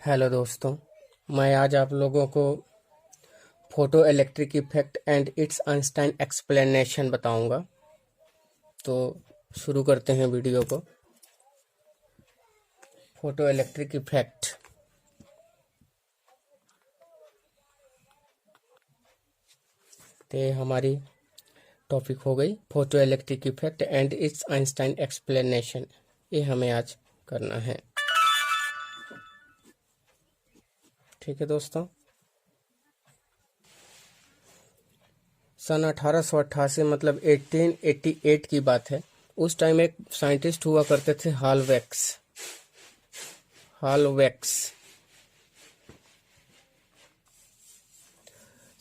Hello दोस्तों, मैं आज आप लोगों को photo electric effect and it's Einstein explanation बताऊंगा। तो शुरू करते हैं वीडियो को। फोटो इलेक्ट्रिक इफेक्ट तो हमारी टॉपिक हो गई photo electric effect and it's Einstein explanation. ये हमें आज करना है। ठीक है दोस्तों, सन 1888 मतलब 1888 की बात है। उस टाइम एक साइंटिस्ट हुआ करते थे हॉलवेक्स।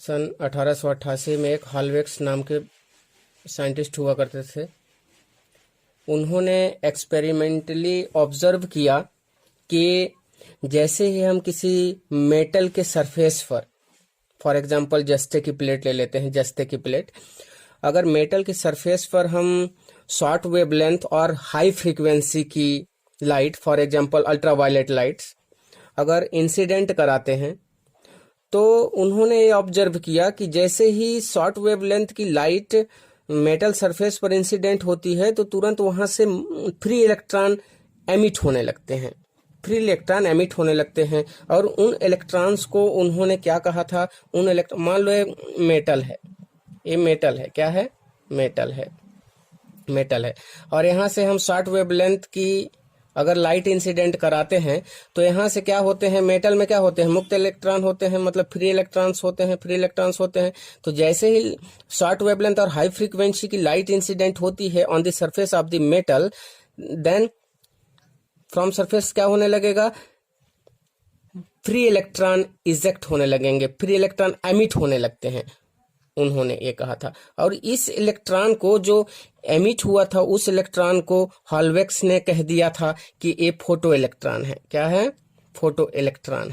सन 1888 में एक हॉलवेक्स नाम के साइंटिस्ट हुआ करते थे। उन्होंने एक्सपेरिमेंटली ऑब्जर्व किया कि जैसे ही हम किसी मेटल के सरफेस पर, फॉर एग्जांपल जस्ते की प्लेट ले लेते हैं, जस्ते की प्लेट, अगर मेटल की सरफेस पर हम शॉर्ट वेवलेंथ और हाई फ्रीक्वेंसी की light, for example ultraviolet lights, अगर इंसिडेंट कराते हैं, तो उन्होंने ये ऑब्जर्व किया कि जैसे ही शॉर्ट वेवलेंथ की लाइट मेटल सरफेस पर इंसिडेंट होती है तो तुरंत वहां से फ्री इलेक्ट्रॉन एमिट होने लगते हैं। और उन इलेक्ट्रॉन्स को उन्होंने क्या कहा था, मान लो ये मेटल है, क्या है, मेटल है, और यहाँ से हम शॉर्ट वेवलेंथ की अगर लाइट इंसिडेंट कराते हैं तो यहाँ से क्या होते हैं, मेटल में क्या होते हैं, मुक्त इलेक्ट्रॉन होते हैं, मतलब फ्री इलेक्ट्रॉन्स होते हैं। तो जैसे ही शॉर्ट वेवलेंथ और हाई फ्रीक्वेंसी की लाइट इंसिडेंट होती है on the surface of the metal, then from surface क्या होने लगेगा, फ्री इलेक्ट्रॉन इजेक्ट होने लगेंगे, फ्री इलेक्ट्रॉन एमिट होने लगते हैं, उन्होंने ये कहा था। और इस इलेक्ट्रॉन को जो एमिट हुआ था, उस इलेक्ट्रॉन को हॉलवेक्स ने कह दिया था कि ये फोटो इलेक्ट्रॉन है। क्या है, फोटो इलेक्ट्रॉन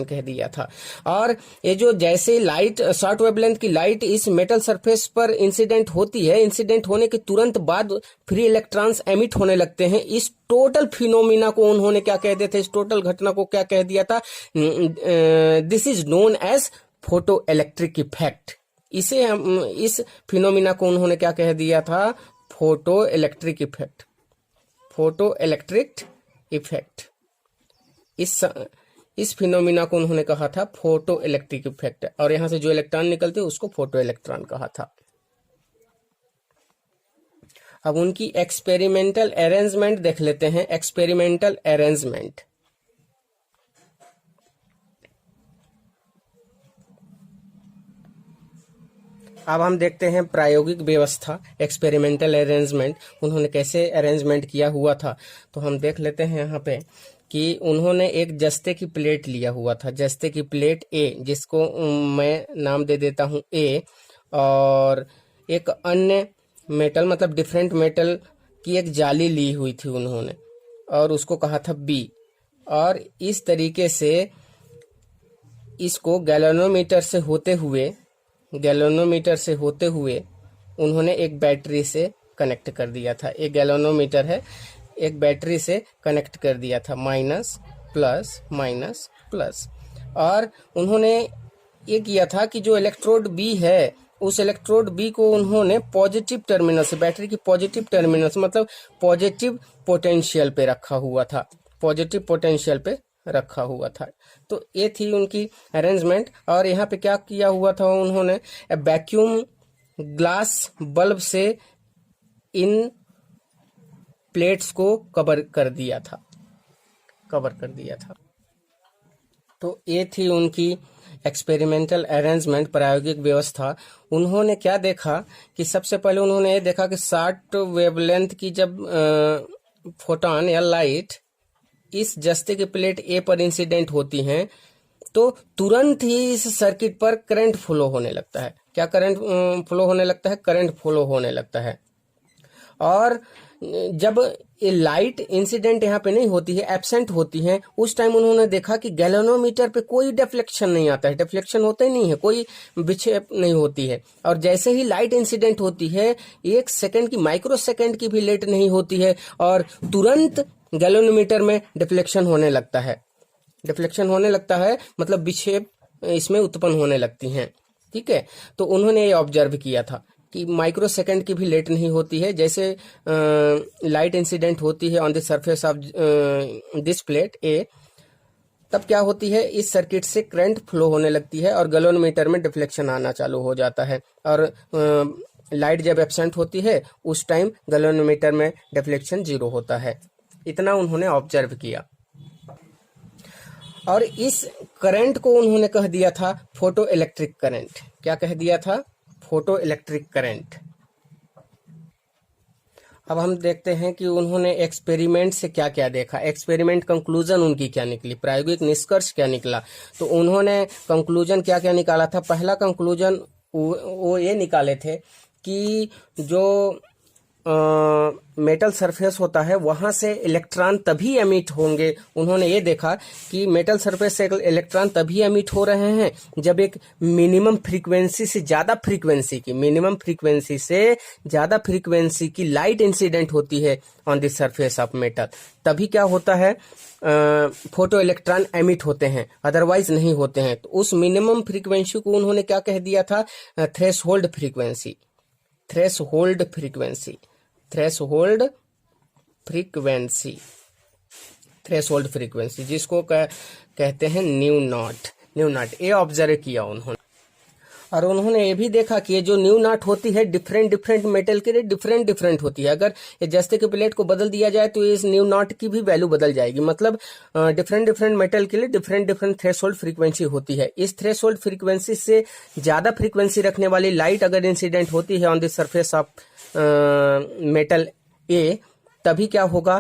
कह दिया था। और ये जो जैसे लाइट, शॉर्ट वेवलेंथ की लाइट इस मेटल सरफेस पर इंसिडेंट होती है, इंसिडेंट होने के तुरंत बाद फ्री इलेक्ट्रॉन्स एमिट होने लगते हैं। इस टोटल फिनोमिना को उन्होंने क्या कह दिया था, इस टोटल घटना को क्या कह दिया था, this is known as photo electric effect. इस फिनोमिना को उन्होंने क्या कह दिया था, फोटो इलेक्ट्रिक इफेक्ट। इस फिनोमिना को उन्होंने कहा था फोटो इलेक्ट्रिक इफेक्ट, और यहां से जो इलेक्ट्रॉन निकलते उसको फोटो इलेक्ट्रॉन कहा था। अब उनकी एक्सपेरिमेंटल अरेंजमेंट देख लेते हैं। एक्सपेरिमेंटल अरेंजमेंट, अब हम देखते हैं प्रायोगिक व्यवस्था, एक्सपेरिमेंटल अरेंजमेंट, उन्होंने कैसे अरेंजमेंट किया हुआ था। तो हम देख लेते हैं यहाँ पे कि उन्होंने एक जस्ते की प्लेट लिया हुआ था, जस्ते की प्लेट ए, जिसको मैं नाम दे देता हूँ ए, और एक अन्य मेटल, मतलब डिफरेंट मेटल की एक जाली ली हुई थी उन्होंने, और उसको कहा था बी। और इस तरीके से इसको गैल्वेनोमीटर से होते हुए उन्होंने एक बैटरी से कनेक्ट कर दिया था। एक गैल्वेनोमीटर है, एक बैटरी से कनेक्ट कर दिया था, माइनस प्लस। और उन्होंने ये किया था कि जो इलेक्ट्रोड बी है, उस इलेक्ट्रोड बी को उन्होंने पॉजिटिव टर्मिनल से, बैटरी की पॉजिटिव टर्मिनल से, मतलब पॉजिटिव पोटेंशियल पे रखा हुआ था। तो ये थी उनकी अरेंजमेंट। और यहाँ पे क्या किया हुआ था, उन्होंने वैक्यूम ग्लास बल्ब से इन प्लेट्स को कवर कर दिया था। तो ये थी उनकी एक्सपेरिमेंटल अरेंजमेंट, प्रायोगिक व्यवस्था। उन्होंने क्या देखा कि सबसे पहले उन्होंने ये देखा कि शॉर्ट वेवलेंथ की जब फोटॉन या लाइट इस जस्ते की प्लेट ए पर इंसिडेंट होती हैं, तो तुरंत ही इस सर्किट पर करंट फ्लो होने लगता है। क्या करंट फ्लो होने लगता है, करंट फ्लो होने लगता है। और जब ये लाइट इंसिडेंट यहाँ पे नहीं होती है, एब्सेंट होती है, उस टाइम उन्होंने देखा कि गैल्वेनोमीटर पे कोई डिफ्लेक्शन नहीं आता है, डिफ्लेक्शन होता ही नहीं है, कोई विक्षेप नहीं होती है। और जैसे ही लाइट इंसिडेंट होती है, 1 सेकंड की, माइक्रो सेकंड की भी लेट नहीं होती है, और तुरंत गैल्वेनोमीटर में डिफ्लेक्शन होने लगता है। डिफ्लेक्शन होने लगता है मतलब विक्षेप इसमें उत्पन्न होने लगती हैं। ठीक है, तो उन्होंने ये ऑब्जर्व किया था कि माइक्रो सेकंड की भी लेट नहीं होती है। जैसे लाइट इंसिडेंट होती है on the surface of this plate A, तब क्या होती है, इस सर्किट से करंट फ्लो होने लगती है और गैल्वेनोमीटर में डिफ्लेक्शन आना चालू हो जाता है। और लाइट जब एब्सेंट होती है उस टाइम गैल्वेनोमीटर में डिफ्लेक्शन 0 होता है। इतना उन्होंने ऑब्जर्व किया और इस करंट को उन्होंने कह दिया था फोटो इलेक्ट्रिक करंट। क्या कह दिया था? Photo electric current. अब हम देखते हैं कि उन्होंने एक्सपेरिमेंट से क्या क्या देखा, एक्सपेरिमेंट कंक्लूजन उनकी क्या निकली, प्रायोगिक निष्कर्ष क्या निकला। तो उन्होंने कंक्लूजन क्या क्या निकाला था? पहला कंक्लूजन वो ये निकाले थे कि जो मेटल सरफेस होता है वहां से इलेक्ट्रॉन तभी एमिट होंगे। उन्होंने ये देखा कि मेटल सरफेस से इलेक्ट्रॉन तभी एमिट हो रहे हैं जब एक मिनिमम फ्रीक्वेंसी से ज्यादा फ्रीक्वेंसी की लाइट इंसिडेंट होती है on the surface of metal, तभी क्या होता है, फोटो इलेक्ट्रॉन एमिट होते हैं, अदरवाइज नहीं होते हैं। तो उस मिनिमम फ्रीक्वेंसी को उन्होंने क्या कह दिया था? Threshold frequency. Threshold frequency threshold frequency जिसको कहते हैं न्यू नॉट। ये ऑब्जर्व किया उन्होंने। और उन्होंने ये भी देखा कि ये जो न्यू नॉट होती है डिफरेंट मेटल के लिए डिफरेंट होती है। अगर ये जस्ते के प्लेट को बदल दिया जाए तो इस न्यू नॉट की भी वैल्यू बदल जाएगी। मतलब डिफरेंट मेटल के लिए डिफरेंट थ्रेशोल्ड फ्रीक्वेंसी होती है। इस थ्रेशोल्ड फ्रीक्वेंसी से ज्यादा फ्रीक्वेंसी रखने वाली लाइट अगर इंसिडेंट होती है on the surface of metal A, तभी क्या होगा,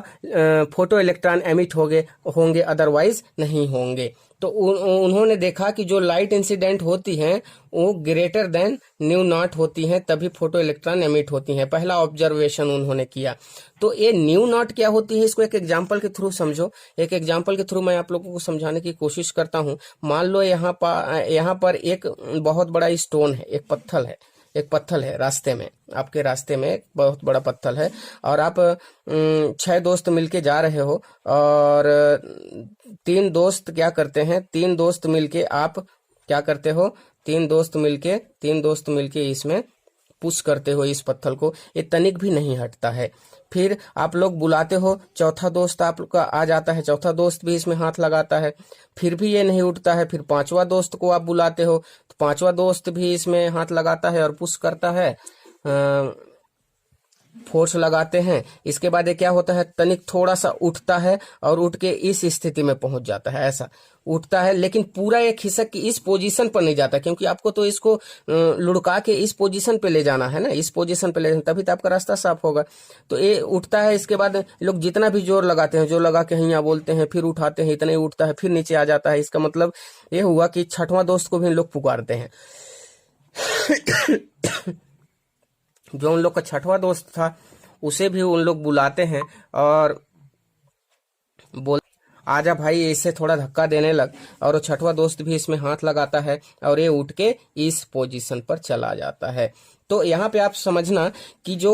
फोटो इलेक्ट्रॉन एमिट होंगे अदरवाइज नहीं होंगे। तो उन्होंने देखा कि जो लाइट इंसिडेंट होती हैं वो ग्रेटर देन न्यू नॉट होती हैं, तभी फोटो इलेक्ट्रॉन एमिट होती हैं। पहला ऑब्जर्वेशन उन्होंने किया। तो ये न्यू नॉट क्या होती है, इसको एक एग्जांपल के थ्रू समझो। एक एग्जांपल के थ्रू मैं आप लोगों को समझाने की कोशिश करता हूँ। मान लो यहाँ पर एक बहुत बड़ा स्टोन है, एक पत्थर है रास्ते में, आपके रास्ते में एक बहुत बड़ा पत्थर है और आप 6 दोस्त मिलके जा रहे हो और 3 दोस्त क्या करते हैं, 3 दोस्त मिलके आप क्या करते हो, 3 दोस्त मिलके इसमें पुश करते हो इस पत्थर को, ये तनिक भी नहीं हटता है। फिर आप लोग बुलाते हो, चौथा दोस्त आपका आ जाता है, चौथा दोस्त भी इसमें हाथ लगाता है, फिर भी ये नहीं उठता है। फिर 5वां दोस्त को आप बुलाते हो तो 5वां दोस्त भी इसमें हाथ लगाता है और पुश करता है, फोर्स लगाते हैं। इसके बाद ये क्या होता है, तनिक थोड़ा सा उठता है और उठ के इस स्थिति में पहुंच जाता है। ऐसा उठता है लेकिन पूरा एक खिसक के इस पोजीशन पर नहीं जाता, क्योंकि आपको तो इसको लुढ़का के इस पोजीशन पे ले जाना है ना, इस पोजीशन पे ले जाना, तभी तो आपका रास्ता साफ होगा। तो ये उठता है। इसके बाद लोग जितना भी जोर लगाते हैं, जो लगा के हैया बोलते हैं, फिर उठाते हैं, इतना ही उठता है, फिर नीचे आ जाता है। इसका मतलब ये हुआ कि 6वां दोस्त को भी लोग पुकारते हैं। जो उन लोग का 6वां दोस्त था उसे भी उन लोग बुलाते हैं और बोल, आजा भाई, इससे थोड़ा धक्का देने लग। और वो 6वां दोस्त भी इसमें हाथ लगाता है और ये उठ के इस पोजीशन पर चला जाता है। तो यहाँ पे आप समझना कि जो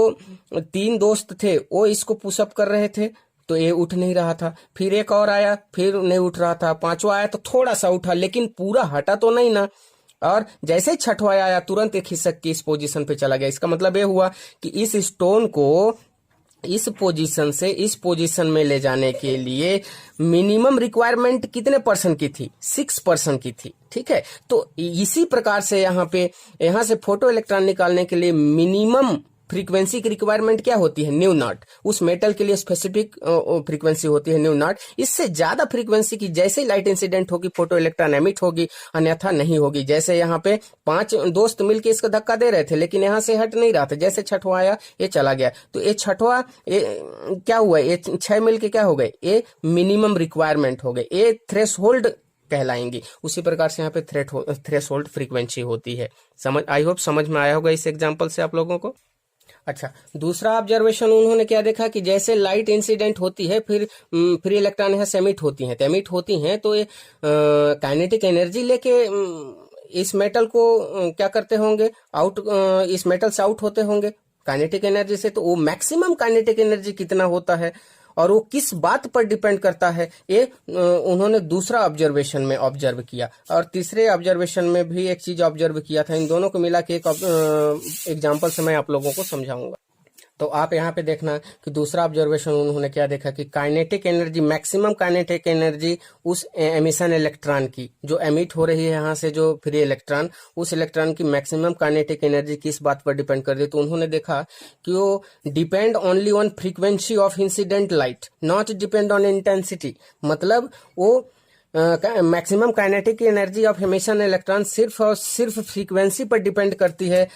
3 दोस्त थे वो इसको पुशअप कर रहे थे तो ये उठ नहीं रहा था। फिर एक और आया, फिर नहीं उठ रहा था। 5वां आया तो थोड़ा सा उठा, लेकिन पूरा हटा तो नहीं ना। और जैसे ही 6वां आया तुरंत एक खिसक के इस पोजीशन पे चला गया। इसका मतलब ये हुआ कि इस स्टोन को इस पोजीशन से इस पोजीशन में ले जाने के लिए मिनिमम रिक्वायरमेंट कितने परसेंट की थी? 6% की थी। ठीक है, तो इसी प्रकार से यहाँ से फोटो इलेक्ट्रॉन निकालने के लिए मिनिमम फ्रीक्वेंसी की रिक्वायरमेंट क्या होती है? New not. उस मेटल के लिए स्पेसिफिक फ्रीक्वेंसी होती है न्यू नॉट। इससे ज्यादा फ्रीक्वेंसी की जैसे ही लाइट इंसिडेंट होगी फोटो इलेक्ट्रॉन एमिट होगी, अन्यथा नहीं होगी। जैसे यहाँ पे 5 दोस्त मिलके इसका धक्का दे रहे थे लेकिन यहाँ से हट नहीं रहा था। जैसे 6वां आया ये चला गया, तो ये 6वां क्या हुआ, ये 6 मिलके क्या हो गए, ये मिनिमम रिक्वायरमेंट हो गए, ये थ्रेशोल्ड कहलाएंगी। उसी प्रकार से यहाँ पे थ्रेशोल्ड फ्रीक्वेंसी होती है। आई होप समझ में आया होगा इस एग्जाम्पल से आप लोगों को। अच्छा, दूसरा ऑब्जर्वेशन उन्होंने क्या देखा कि जैसे लाइट इंसिडेंट होती है फिर फ्री इलेक्ट्रॉन यहाँ से एमिट होती हैं, तो ये काइनेटिक एनर्जी लेके इस मेटल को क्या करते होंगे, इस मेटल से आउट होते होंगे काइनेटिक एनर्जी से। तो वो मैक्सिमम काइनेटिक एनर्जी कितना होता है और वो किस बात पर डिपेंड करता है, ये उन्होंने दूसरा ऑब्जर्वेशन में ऑब्जर्व किया। और तीसरे ऑब्जर्वेशन में भी एक चीज ऑब्जर्व किया था। इन दोनों को मिला के एक एग्जाम्पल से मैं आप लोगों को समझाऊंगा। तो आप यहाँ पे देखना कि दूसरा ऑब्जर्वेशन उन्होंने क्या देखा कि kinetic energy, maximum kinetic energy उस एमिशन इलेक्ट्रॉन की जो एमिट हो रही है यहाँ से, जो फ्री इलेक्ट्रॉन, उस इलेक्ट्रॉन की मैक्सिमम काइनेटिक एनर्जी किस बात पर डिपेंड कर रही है। तो उन्होंने देखा कि वो depend only on frequency of incident light, not depend on intensity. मतलब वो maximum kinetic energy of emission electron सिर्फ और सिर्फ फ्रीक्वेंसी पर डिपेंड करती है,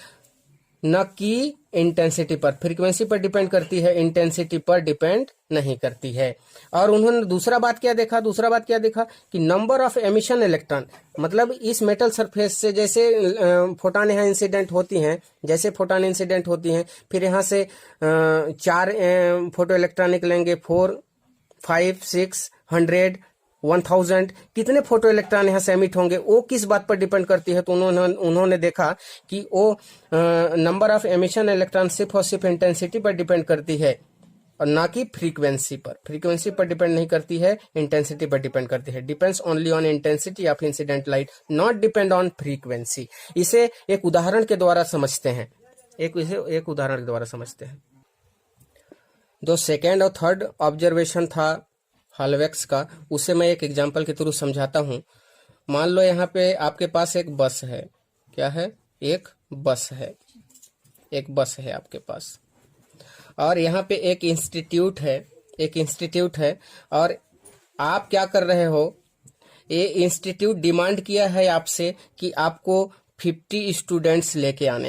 न कि इंटेंसिटी पर। फ्रीक्वेंसी पर डिपेंड करती है, इंटेंसिटी पर डिपेंड नहीं करती है। और उन्होंने दूसरा बात क्या देखा कि नंबर ऑफ एमिशन इलेक्ट्रॉन, मतलब इस मेटल सरफेस से जैसे फोटॉन यहाँ इंसिडेंट होती हैं, फिर यहाँ से 4 फोटो इलेक्ट्रॉन निकलेंगे, 4, 5, 6, 100, 1000, कितने फोटो इलेक्ट्रॉन यहाँ से एमिट होंगे, वो किस बात पर डिपेंड करती है। तो उन्होंने देखा कि वो नंबर ऑफ एमिशन इलेक्ट्रॉन सिर्फ और सिर्फ इंटेंसिटी पर डिपेंड करती है और ना कि फ्रीक्वेंसी पर। फ्रीक्वेंसी पर डिपेंड नहीं करती है, इंटेंसिटी पर डिपेंड करती है। Depends only on intensity of incident light, not depend on frequency. इसे एक उदाहरण के द्वारा समझते हैं, एक उदाहरण के द्वारा समझते हैं। जो सेकेंड और थर्ड ऑब्जर्वेशन था हॉलवेक्स का, उसे मैं एक एग्जांपल के थ्रू समझाता हूं। मान लो यहाँ पे आपके पास एक बस है, क्या है, एक बस है आपके पास, और यहाँ पे एक इंस्टीट्यूट है, और आप क्या कर रहे हो, ये इंस्टीट्यूट डिमांड किया है आपसे कि आपको 50 स्टूडेंट्स लेके आने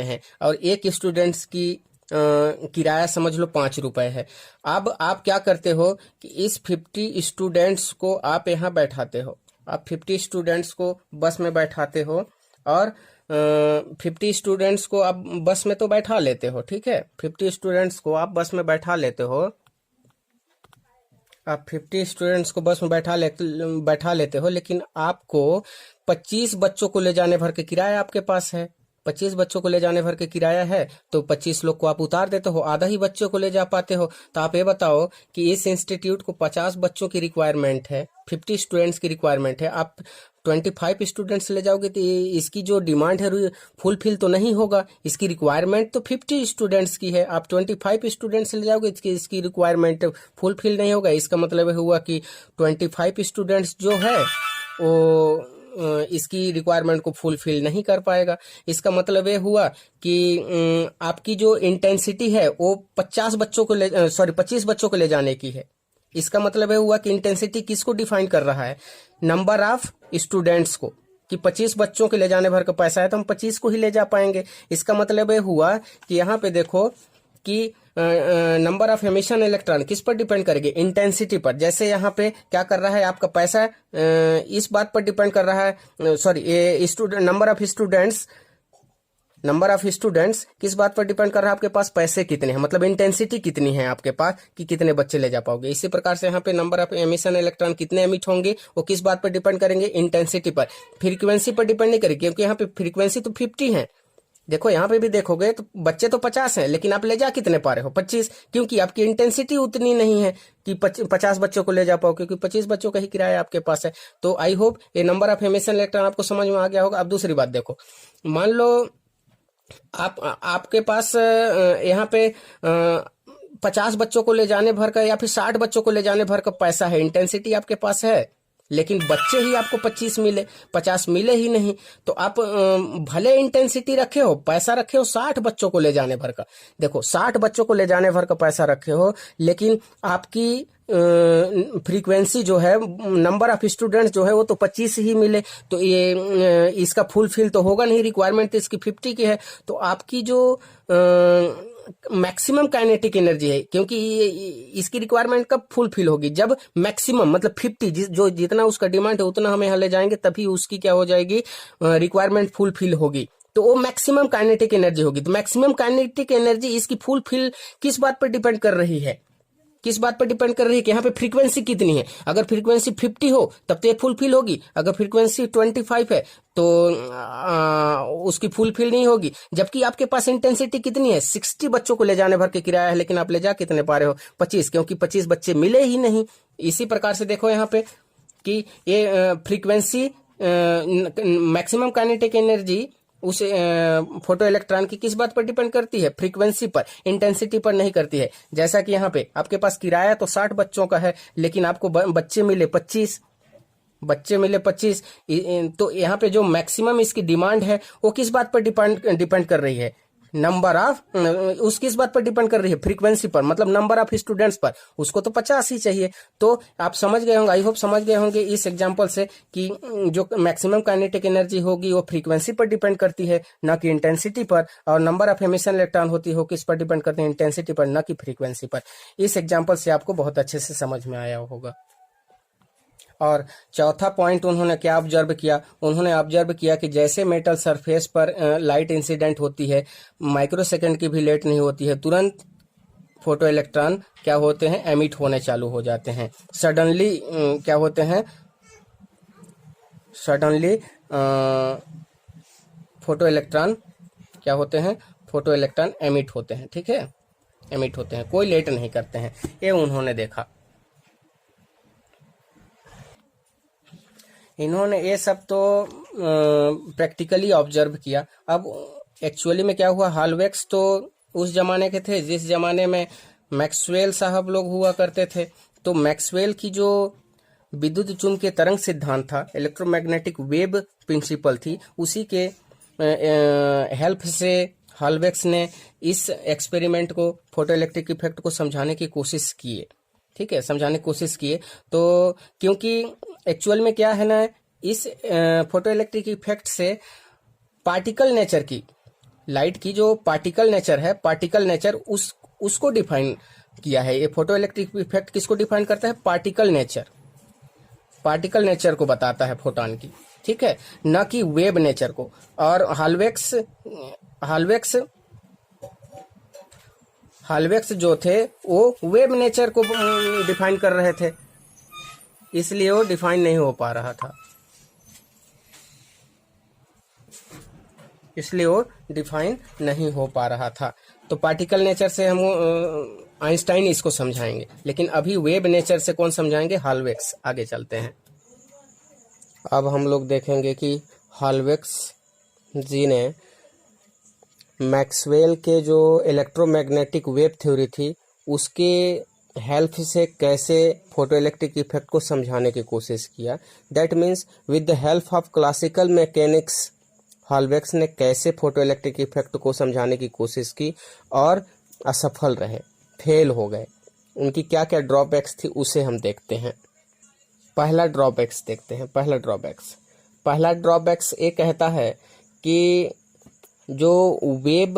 हैं, और एक स्टूडेंट्स की किराया समझ लो 5 रुपए है। अब आप क्या करते हो कि इस 50 स्टूडेंट्स को आप यहाँ बैठाते हो, आप 50 स्टूडेंट्स को बस में बैठाते हो, और 50 स्टूडेंट्स को आप बस में तो बैठा लेते हो, ठीक है, 50 स्टूडेंट्स को आप बस में बैठा लेते हो, आप 50 स्टूडेंट्स को बस में बैठा लेते हो, लेकिन आपको 25 बच्चों को ले जाने भर के किराया आपके पास है। 25 बच्चों को ले जाने भर के किराया है, तो 25 लोग को आप उतार देते हो, आधा ही बच्चों को ले जा पाते हो। तो आप ये बताओ कि इस इंस्टीट्यूट को 50 बच्चों की रिक्वायरमेंट है, 50 स्टूडेंट्स की रिक्वायरमेंट है, आप 25 स्टूडेंट्स ले जाओगे तो इसकी जो डिमांड है फुलफिल तो नहीं होगा। इसकी रिक्वायरमेंट तो 50 स्टूडेंट्स की है, आप 25 स्टूडेंट्स ले जाओगे, इसकी रिक्वायरमेंट फुलफिल नहीं होगा। इसका मतलब हुआ कि 25 स्टूडेंट्स जो है वो इसकी रिक्वायरमेंट को फुलफिल नहीं कर पाएगा। इसका मतलब ये हुआ कि आपकी जो इंटेंसिटी है वो 25 बच्चों को ले जाने की है। इसका मतलब ये हुआ कि इंटेंसिटी किसको डिफाइन कर रहा है, नंबर ऑफ स्टूडेंट्स को, कि 25 बच्चों के ले जाने भर का पैसा है तो हम 25 को ही ले जा पाएंगे। इसका मतलब ये हुआ कि यहाँ पे देखो कि नंबर ऑफ एमिशन इलेक्ट्रॉन किस पर डिपेंड करेगी, इंटेंसिटी पर। जैसे यहाँ पे क्या कर रहा है, आपका पैसा इस बात पर डिपेंड कर रहा है, नंबर ऑफ स्टूडेंट्स किस बात पर डिपेंड कर रहा है, आपके पास पैसे कितने हैं, मतलब इंटेंसिटी कितनी है आपके पास कि कितने बच्चे ले जा पाओगे। इसी प्रकार से यहाँ पे नंबर ऑफ एमिशन इलेक्ट्रॉन कितने एमिट होंगे वो किस बात पर डिपेंड करेंगे, इंटेंसिटी पर। फ्रीक्वेंसी पर डिपेंड नहीं करेगी, क्योंकि यहाँ पे फ्रीक्वेंसी तो 50 है। देखो यहाँ पे भी देखोगे तो बच्चे तो 50 हैं, लेकिन आप ले जा कितने पा रहे हो, 25, क्योंकि आपकी इंटेंसिटी उतनी नहीं है कि 50 बच्चों को ले जा पाओ, क्योंकि 25 बच्चों का ही किराया आपके पास है। तो आई होप ये नंबर ऑफ एमिशन इलेक्ट्रॉन आपको समझ में आ गया होगा। अब दूसरी बात देखो, मान लो आपके पास यहाँ पे 50 बच्चों को ले जाने भर का या फिर 60 बच्चों को ले जाने भर का पैसा है, इंटेंसिटी आपके पास है, लेकिन बच्चे ही आपको 50 मिले ही नहीं। तो आप भले इंटेंसिटी रखे हो, पैसा रखे हो 60 बच्चों को ले जाने भर का, देखो 60 बच्चों को ले जाने भर का पैसा रखे हो, लेकिन आपकी फ्रीक्वेंसी जो है, नंबर ऑफ स्टूडेंट्स जो है वो तो 25 ही मिले, तो ये इसका फुलफिल तो होगा नहीं, रिक्वायरमेंट तो इसकी 50 की है। तो आपकी जो मैक्सिमम काइनेटिक एनर्जी है, क्योंकि इसकी रिक्वायरमेंट कब फुलफिल होगी, जब मैक्सिमम मतलब 50 जो जितना उसका डिमांड है उतना हमें यहाँ ले जाएंगे, तभी उसकी क्या हो जाएगी, रिक्वायरमेंट फुलफिल होगी। तो वो मैक्सिमम काइनेटिक एनर्जी होगी। तो मैक्सिमम काइनेटिक एनर्जी इसकी फुलफिल किस बात पर डिपेंड कर रही है, किस बात पर डिपेंड कर रही है कि यहाँ पे फ्रीक्वेंसी कितनी है। अगर फ्रीक्वेंसी 50 हो तब तो ये फुलफिल होगी, अगर फ्रीक्वेंसी 25 है तो उसकी फुलफिल नहीं होगी। जबकि आपके पास इंटेंसिटी कितनी है, 60 बच्चों को ले जाने भर के किराया है, लेकिन आप ले जा कितने पा रहे हो, 25, क्योंकि 25 बच्चे मिले ही नहीं। इसी प्रकार से देखो यहाँ पे कि ये फ्रीक्वेंसी मैक्सिमम काइनेटिक एनर्जी उस फोटो इलेक्ट्रॉन की किस बात पर डिपेंड करती है, फ्रीक्वेंसी पर, इंटेंसिटी पर नहीं करती है। जैसा कि यहाँ पे आपके पास किराया तो 60 बच्चों का है, लेकिन आपको बच्चे मिले 25, तो यहाँ पे जो मैक्सिमम इसकी डिमांड है वो किस बात पर डिपेंड कर रही है, नंबर ऑफ, उस किस बात पर डिपेंड कर रही है, फ्रीक्वेंसी पर, मतलब नंबर ऑफ स्टूडेंट्स पर। उसको तो 50 ही चाहिए। तो आप समझ गए होंगे, आई होप समझ गए होंगे इस एग्जांपल से कि जो मैक्सिमम काइनेटिक एनर्जी होगी वो फ्रीक्वेंसी पर डिपेंड करती है, ना कि इंटेंसिटी पर, और नंबर ऑफ एमिशन इलेक्ट्रॉन होती हो किस पर डिपेंड करते हैं, इंटेंसिटी पर, ना कि फ्रीक्वेंसी पर। इस एग्जाम्पल से आपको बहुत अच्छे से समझ में आया होगा। और चौथा पॉइंट उन्होंने क्या ऑब्जर्व किया, उन्होंने ऑब्जर्व किया कि जैसे मेटल सरफेस पर लाइट इंसिडेंट होती है, माइक्रोसेकंड की भी लेट नहीं होती है, तुरंत फोटो इलेक्ट्रॉन क्या होते हैं, एमिट होने चालू हो जाते हैं। सडनली क्या होते हैं, सडनली फोटो इलेक्ट्रॉन क्या होते हैं, फोटो इलेक्ट्रॉन एमिट होते हैं। ठीक है, एमिट होते हैं, कोई लेट नहीं करते हैं, ये उन्होंने देखा। इन्होंने ये सब तो प्रैक्टिकली ऑब्जर्व किया। अब एक्चुअली में क्या हुआ, हॉलवेक्स तो उस जमाने के थे जिस जमाने में मैक्सवेल साहब लोग हुआ करते थे। तो मैक्सवेल की जो विद्युत चुंबकीय तरंग सिद्धांत था, इलेक्ट्रोमैग्नेटिक वेव प्रिंसिपल थी, उसी के हेल्प से हॉलवेक्स ने इस एक्सपेरिमेंट को, फोटो इलेक्ट्रिक इफेक्ट को समझाने की कोशिश किए। ठीक है, समझाने की कोशिश किए। तो क्योंकि एक्चुअल में क्या है ना, इस फोटो इलेक्ट्रिक इफेक्ट से पार्टिकल नेचर की, लाइट की जो पार्टिकल नेचर है, पार्टिकल नेचर उसको डिफाइन किया है। ये फोटो इलेक्ट्रिक इफेक्ट किसको डिफाइन करता है, पार्टिकल नेचर, पार्टिकल नेचर को बताता है फोटोन की। ठीक है, न कि वेव नेचर को। और हॉलवेक्स जो थे वो वेव नेचर को डिफाइन कर रहे थे, इसलिए वो डिफाइन नहीं हो पा रहा था, इसलिए वो डिफाइन नहीं हो पा रहा था। तो पार्टिकल नेचर से हम आइंस्टाइन इसको समझाएंगे, लेकिन अभी वेव नेचर से कौन समझाएंगे, हॉलवेक्स। आगे चलते हैं। अब हम लोग देखेंगे कि हॉलवेक्स जी ने मैक्सवेल के जो इलेक्ट्रोमैग्नेटिक वेव थ्योरी थी उसके हेल्प से कैसे फोटो इलेक्ट्रिक इफेक्ट को समझाने की कोशिश किया। That means with the help of classical mechanics Hallwachs ने कैसे फोटो इलेक्ट्रिक इफेक्ट को समझाने की कोशिश की और असफल रहे, फेल हो गए। उनकी क्या क्या ड्रॉबैक्स थी उसे हम देखते हैं। पहला ड्रॉबैक्स देखते हैं। पहला ड्रॉबैक्स ये कहता है कि जो वेब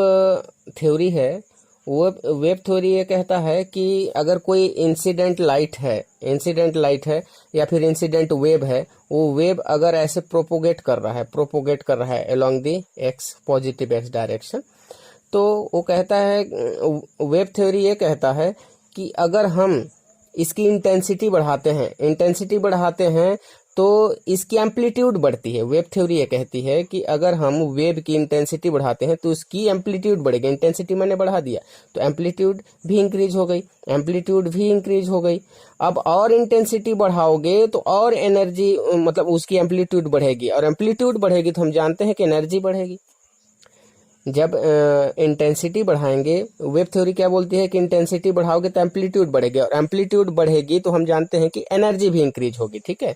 थ्योरी है, वो वेब थ्योरी ये कहता है कि अगर कोई इंसिडेंट लाइट है या फिर इंसिडेंट वेव है, वो वेव अगर ऐसे प्रोपोगेट कर रहा है along the x, positive x direction, तो वो कहता है, वेब थ्योरी ये कहता है कि अगर हम इसकी इंटेंसिटी बढ़ाते हैं तो इसकी एम्पलीट्यूड बढ़ती है। वेव थ्योरी ये कहती है कि अगर हम वेव की इंटेंसिटी बढ़ाते हैं तो उसकी एम्पलीट्यूड बढ़ेगी। इंटेंसिटी मैंने बढ़ा दिया तो एम्पलीट्यूड भी इंक्रीज हो गई, अब और इंटेंसिटी बढ़ाओगे तो और एनर्जी, मतलब उसकी एम्पलीट्यूड बढ़ेगी, और एम्पलीट्यूड बढ़ेगी तो हम जानते हैं कि एनर्जी बढ़ेगी। जब इंटेंसिटी बढ़ाएंगे, वेव थ्योरी क्या बोलती है कि इंटेंसिटी बढ़ाओगे तो एम्पलीट्यूड बढ़ेगी, और एम्पलीट्यूड बढ़ेगी तो हम जानते हैं कि एनर्जी भी इंक्रीज होगी। ठीक है,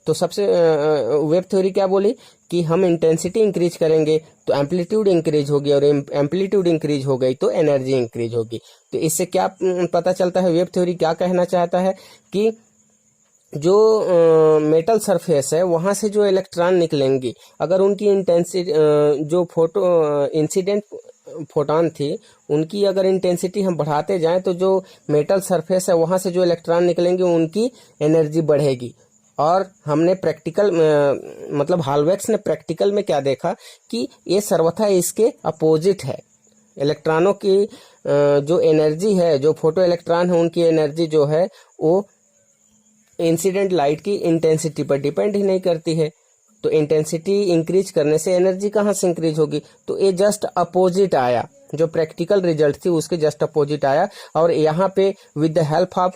तो सबसे वेव थ्योरी क्या बोली कि हम इंटेंसिटी इंक्रीज करेंगे तो एम्पलीट्यूड इंक्रीज होगी, और एम्पलीट्यूड इंक्रीज हो गई तो एनर्जी इंक्रीज होगी। तो इससे क्या पता चलता है, वेव थ्योरी क्या कहना चाहता है कि जो मेटल सरफेस है वहां से जो इलेक्ट्रॉन निकलेंगी, अगर उनकी इंटेंसिटी, जो इंसिडेंट फोटोन थी, उनकी अगर इंटेंसिटी हम बढ़ाते जाएं तो जो मेटल सरफेस है वहां से जो इलेक्ट्रॉन निकलेंगे उनकी एनर्जी बढ़ेगी। और हमने प्रैक्टिकल मतलब हॉलवेक्स ने प्रैक्टिकल में क्या देखा कि ये सर्वथा इसके अपोजिट है। इलेक्ट्रॉनों की जो एनर्जी है, जो फोटो इलेक्ट्रॉन है उनकी एनर्जी जो है वो इंसिडेंट लाइट की इंटेंसिटी पर डिपेंड ही नहीं करती है। तो इंटेंसिटी इंक्रीज करने से एनर्जी कहाँ से इंक्रीज होगी? तो ये जस्ट अपोजिट आया, जो प्रैक्टिकल रिजल्ट थी उसके जस्ट अपोजिट आया। और यहाँ पे with the help of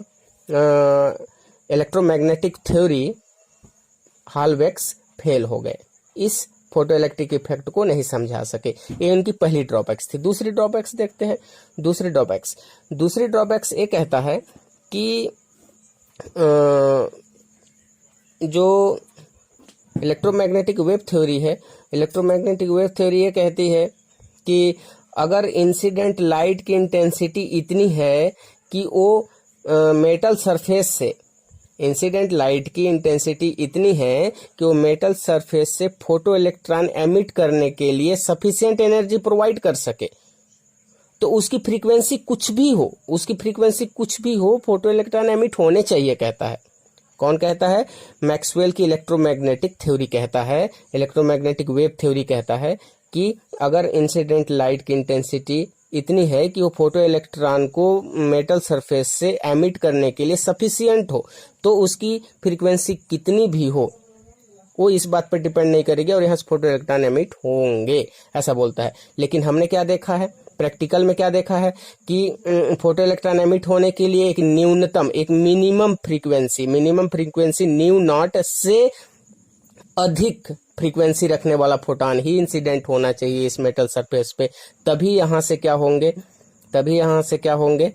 electromagnetic theory हॉलवेक्स फेल हो गए, इस फोटो इलेक्ट्रिक इफेक्ट को नहीं समझा सके। ये उनकी पहली ड्रॉबैक्स थी। दूसरी ड्रॉबैक्स देखते हैं। दूसरी ड्रॉबैक्स ये कहता है कि जो इलेक्ट्रोमैग्नेटिक वेव थ्योरी है, इलेक्ट्रोमैग्नेटिक वेव थ्योरी ये कहती है कि अगर इंसिडेंट लाइट की इंटेंसिटी इतनी है कि वो मेटल सरफेस से, इंसिडेंट लाइट की इंटेंसिटी इतनी है कि वो मेटल सरफेस से फोटो इलेक्ट्रॉन एमिट करने के लिए सफिशिएंट एनर्जी प्रोवाइड कर सके, तो उसकी फ्रीक्वेंसी कुछ भी हो, फोटो इलेक्ट्रॉन एमिट होने चाहिए, कहता है। कौन कहता है? मैक्सवेल की इलेक्ट्रोमैग्नेटिक थ्योरी कहता है, इलेक्ट्रोमैग्नेटिक वेव थ्योरी कहता है कि अगर इंसिडेंट लाइट की इंटेंसिटी इतनी है कि वो फोटो इलेक्ट्रॉन को मेटल सरफेस से एमिट करने के लिए सफिशिएंट हो, तो उसकी फ्रीक्वेंसी कितनी भी हो वो इस बात पर डिपेंड नहीं करेगी और यहाँ से फोटो इलेक्ट्रॉन एमिट होंगे, ऐसा बोलता है। लेकिन हमने क्या देखा है, प्रैक्टिकल में क्या देखा है कि फोटो इलेक्ट्रॉन एमिट होने के लिए एक मिनिमम फ्रीक्वेंसी न्यू नॉट से अधिक फ्रीक्वेंसी रखने वाला फोटॉन ही इंसिडेंट होना चाहिए इस मेटल सरफेस पे, तभी यहाँ से क्या होंगे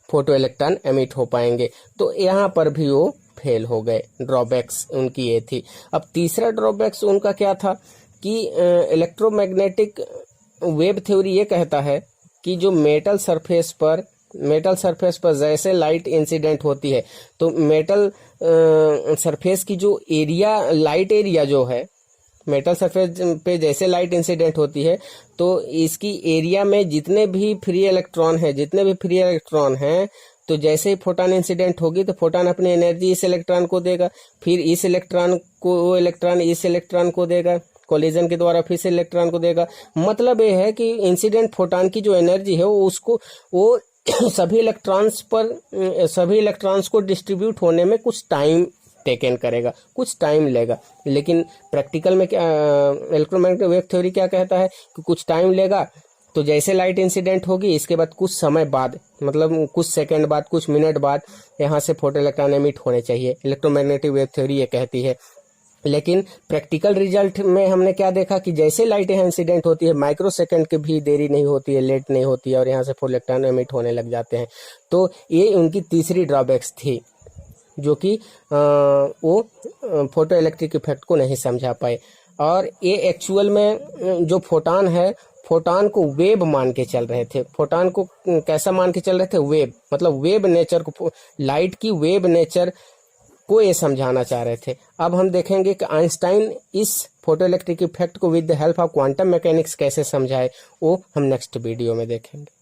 फोटो इलेक्ट्रॉन एमिट हो पाएंगे। तो यहाँ पर भी वो फेल हो गए, ड्रॉबैक्स उनकी ये थी। अब तीसरा ड्रॉबैक्स उनका क्या था कि इलेक्ट्रोमैग्नेटिक वेव थ्योरी ये कहता है कि जो मेटल सरफेस पर जैसे लाइट इंसिडेंट होती है, तो मेटल सरफेस की जो लाइट एरिया जो है, मेटल सरफेस पे जैसे लाइट इंसिडेंट होती है, तो इसकी एरिया में जितने भी फ्री इलेक्ट्रॉन हैं, तो जैसे ही फोटॉन इंसिडेंट होगी तो फोटॉन अपनी एनर्जी इस इलेक्ट्रॉन को देगा, फिर इस इलेक्ट्रॉन को देगा, कोलिजन के द्वारा फिर से इलेक्ट्रॉन को देगा। मतलब ये है कि इंसिडेंट फोटॉन की जो एनर्जी है वो सभी इलेक्ट्रॉन्स को डिस्ट्रीब्यूट होने में कुछ टाइम टेकन करेगा, कुछ टाइम लेगा। लेकिन प्रैक्टिकल में क्या इलेक्ट्रोमैग्नेटिक वेव थ्योरी क्या कहता है कि कुछ टाइम लेगा, तो जैसे लाइट इंसिडेंट होगी इसके बाद कुछ समय बाद, मतलब कुछ सेकंड बाद, कुछ मिनट बाद यहाँ से फोटो इलेक्ट्रॉन एमिट होने चाहिए, इलेक्ट्रोमैग्नेटिक वेव थ्योरी ये कहती है। लेकिन प्रैक्टिकल रिजल्ट में हमने क्या देखा कि जैसे लाइट यहाँ इंसिडेंट होती है, माइक्रो सेकंड की भी देरी नहीं होती है, लेट नहीं होती है, और यहाँ से फोटो इलेक्ट्रॉन एमिट होने लग जाते हैं। तो ये उनकी तीसरी ड्रॉबैक्स थी, जो कि वो फोटो इलेक्ट्रिक इफेक्ट को नहीं समझा पाए। और ये एक्चुअल में जो फोटॉन है, फोटॉन को वेब मान के चल रहे थे। फोटॉन को कैसा मान के चल रहे थे? वेब, मतलब वेब नेचर को, लाइट की वेब नेचर को ये समझाना चाह रहे थे। अब हम देखेंगे कि आइंस्टाइन इस फोटो इलेक्ट्रिक इफेक्ट को with the help of quantum mechanics कैसे समझाए, वो हम नेक्स्ट वीडियो में देखेंगे।